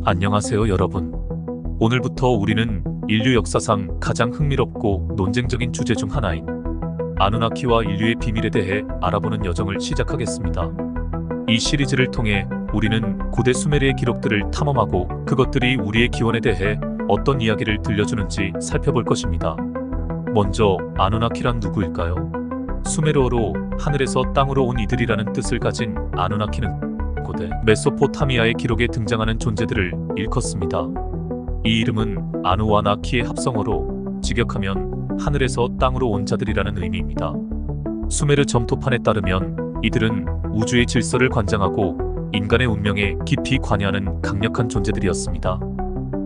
안녕하세요, 여러분. 오늘부터 우리는 인류 역사상 가장 흥미롭고 논쟁적인 주제 중 하나인 아누나키와 인류의 비밀에 대해 알아보는 여정을 시작하겠습니다. 이 시리즈를 통해 우리는 고대 수메르의 기록들을 탐험하고 그것들이 우리의 기원에 대해 어떤 이야기를 들려주는지 살펴볼 것입니다. 먼저 아누나키란 누구일까요? 수메르어로 하늘에서 땅으로 온 이들이라는 뜻을 가진 아누나키는 고대 메소포타미아의 기록에 등장하는 존재들을 일컫습니다. 이 이름은 아누와 나키의 합성어로 직역하면 하늘에서 땅으로 온 자들이라는 의미입니다. 수메르 점토판에 따르면 이들은 우주의 질서를 관장하고 인간의 운명에 깊이 관여하는 강력한 존재들이었습니다.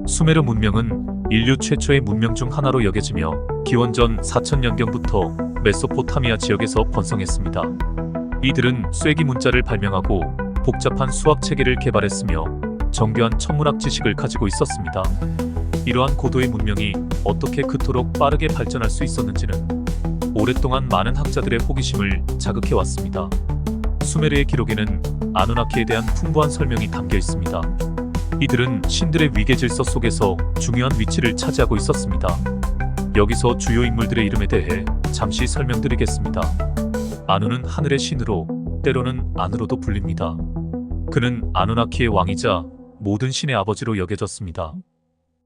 수메르 문명은 인류 최초의 문명 중 하나로 여겨지며 기원전 4000년경부터 메소포타미아 지역에서 번성했습니다. 이들은 쐐기 문자를 발명하고 복잡한 수학 체계를 개발했으며 정교한 천문학 지식을 가지고 있었습니다. 이러한 고도의 문명이 어떻게 그토록 빠르게 발전할 수 있었는지는 오랫동안 많은 학자들의 호기심을 자극해왔습니다. 수메르의 기록에는 아누나키에 대한 풍부한 설명이 담겨 있습니다. 이들은 신들의 위계 질서 속에서 중요한 위치를 차지하고 있었습니다. 여기서 주요 인물들의 이름에 대해 잠시 설명드리겠습니다. 아누는 하늘의 신으로 때로는 아누로도 불립니다. 그는 아누나키의 왕이자 모든 신의 아버지로 여겨졌습니다.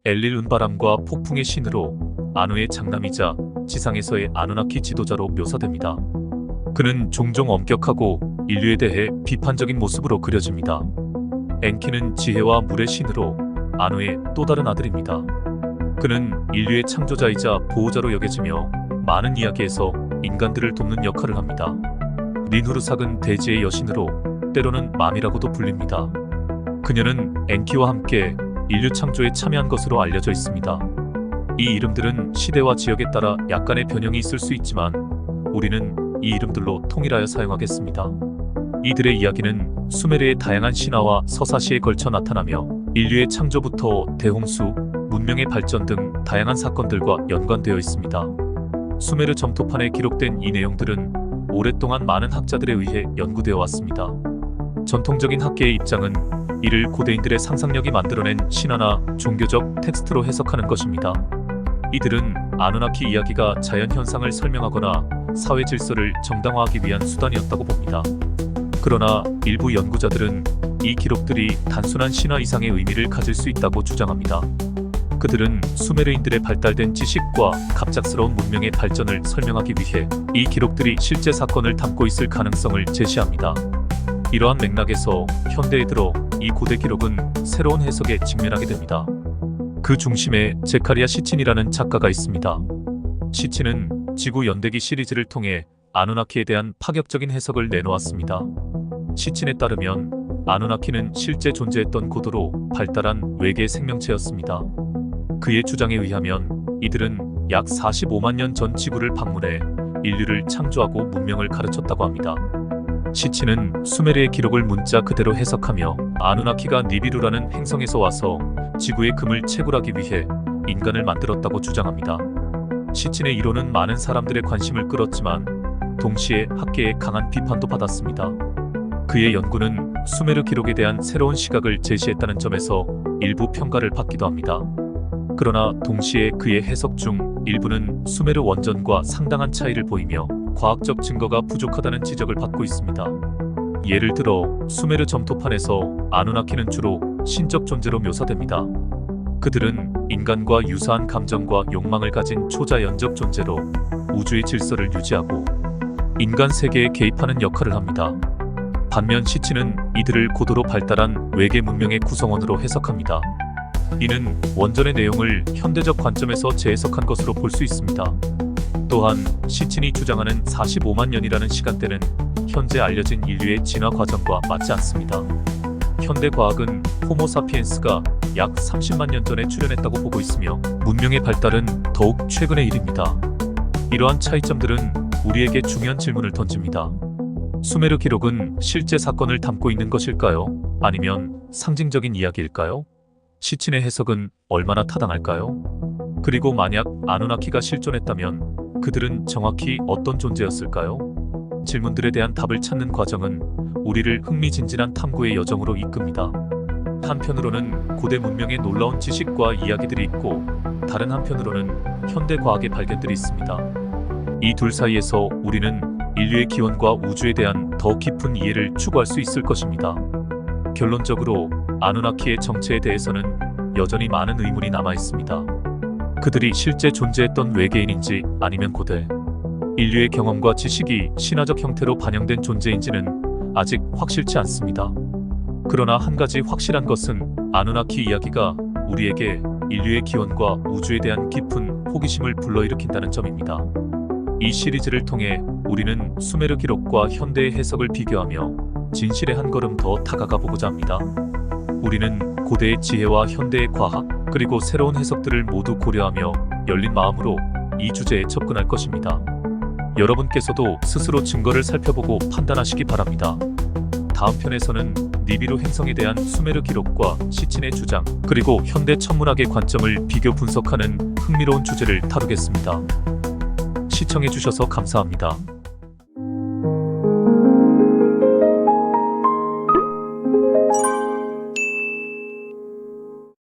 엘릴 은바람과 폭풍의 신으로 아누의 장남이자 지상에서의 아누나키 지도자로 묘사됩니다. 그는 종종 엄격하고 인류에 대해 비판적인 모습으로 그려집니다. 엔키는 지혜와 물의 신으로 아누의 또 다른 아들입니다. 그는 인류의 창조자이자 보호자로 여겨지며 많은 이야기에서 인간들을 돕는 역할을 합니다. 닌후르삭은 대지의 여신으로 때로는 맘이라고도 불립니다. 그녀는 엔키와 함께 인류 창조에 참여한 것으로 알려져 있습니다. 이 이름들은 시대와 지역에 따라 약간의 변형이 있을 수 있지만 우리는 이 이름들로 통일하여 사용하겠습니다. 이들의 이야기는 수메르의 다양한 신화와 서사시에 걸쳐 나타나며 인류의 창조부터 대홍수, 문명의 발전 등 다양한 사건들과 연관되어 있습니다. 수메르 점토판에 기록된 이 내용들은 오랫동안 많은 학자들에 의해 연구되어 왔습니다. 전통적인 학계의 입장은 이를 고대인들의 상상력이 만들어낸 신화나 종교적 텍스트로 해석하는 것입니다. 이들은 아누나키 이야기가 자연 현상을 설명하거나 사회 질서를 정당화하기 위한 수단이었다고 봅니다. 그러나 일부 연구자들은 이 기록들이 단순한 신화 이상의 의미를 가질 수 있다고 주장합니다. 그들은 수메르인들의 발달된 지식과 갑작스러운 문명의 발전을 설명하기 위해 이 기록들이 실제 사건을 담고 있을 가능성을 제시합니다. 이러한 맥락에서 현대에 들어 이 고대 기록은 새로운 해석에 직면하게 됩니다. 그 중심에 제카리아 시친이라는 작가가 있습니다. 시친은 지구 연대기 시리즈를 통해 아누나키에 대한 파격적인 해석을 내놓았습니다. 시친에 따르면 아누나키는 실제 존재했던 고도로 발달한 외계 생명체였습니다. 그의 주장에 의하면 이들은 약 45만 년 전 지구를 방문해 인류를 창조하고 문명을 가르쳤다고 합니다. 시친은 수메르의 기록을 문자 그대로 해석하며 아누나키가 니비루라는 행성에서 와서 지구의 금을 채굴하기 위해 인간을 만들었다고 주장합니다. 시친의 이론은 많은 사람들의 관심을 끌었지만 동시에 학계의 강한 비판도 받았습니다. 그의 연구는 수메르 기록에 대한 새로운 시각을 제시했다는 점에서 일부 평가를 받기도 합니다. 그러나 동시에 그의 해석 중 일부는 수메르 원전과 상당한 차이를 보이며 과학적 증거가 부족하다는 지적을 받고 있습니다. 예를 들어 수메르 점토판에서 아누나키는 주로 신적 존재로 묘사됩니다. 그들은 인간과 유사한 감정과 욕망을 가진 초자연적 존재로 우주의 질서를 유지하고 인간 세계에 개입하는 역할을 합니다. 반면 시친은 이들을 고도로 발달한 외계 문명의 구성원으로 해석합니다. 이는 원전의 내용을 현대적 관점에서 재해석한 것으로 볼 수 있습니다. 또한 시친이 주장하는 45만 년이라는 시간대는 현재 알려진 인류의 진화 과정과 맞지 않습니다. 현대 과학은 호모사피엔스가 약 30만 년 전에 출현했다고 보고 있으며 문명의 발달은 더욱 최근의 일입니다. 이러한 차이점들은 우리에게 중요한 질문을 던집니다. 수메르 기록은 실제 사건을 담고 있는 것일까요? 아니면 상징적인 이야기일까요? 시친의 해석은 얼마나 타당할까요? 그리고 만약 아누나키가 실존했다면 그들은 정확히 어떤 존재였을까요? 질문들에 대한 답을 찾는 과정은 우리를 흥미진진한 탐구의 여정으로 이끕니다. 한편으로는 고대 문명의 놀라운 지식과 이야기들이 있고, 다른 한편으로는 현대 과학의 발견들이 있습니다. 이 둘 사이에서 우리는 인류의 기원과 우주에 대한 더 깊은 이해를 추구할 수 있을 것입니다. 결론적으로 아누나키의 정체에 대해서는 여전히 많은 의문이 남아 있습니다. 그들이 실제 존재했던 외계인인지 아니면 고대 인류의 경험과 지식이 신화적 형태로 반영된 존재인지는 아직 확실치 않습니다. 그러나 한 가지 확실한 것은 아누나키 이야기가 우리에게 인류의 기원과 우주에 대한 깊은 호기심을 불러일으킨다는 점입니다. 이 시리즈를 통해 우리는 수메르 기록과 현대의 해석을 비교하며 진실에 한 걸음 더 다가가 보고자 합니다. 우리는 고대의 지혜와 현대의 과학, 그리고 새로운 해석들을 모두 고려하며 열린 마음으로 이 주제에 접근할 것입니다. 여러분께서도 스스로 증거를 살펴보고 판단하시기 바랍니다. 다음 편에서는 니비루 행성에 대한 수메르 기록과 시친의 주장, 그리고 현대 천문학의 관점을 비교 분석하는 흥미로운 주제를 다루겠습니다. 시청해주셔서 감사합니다.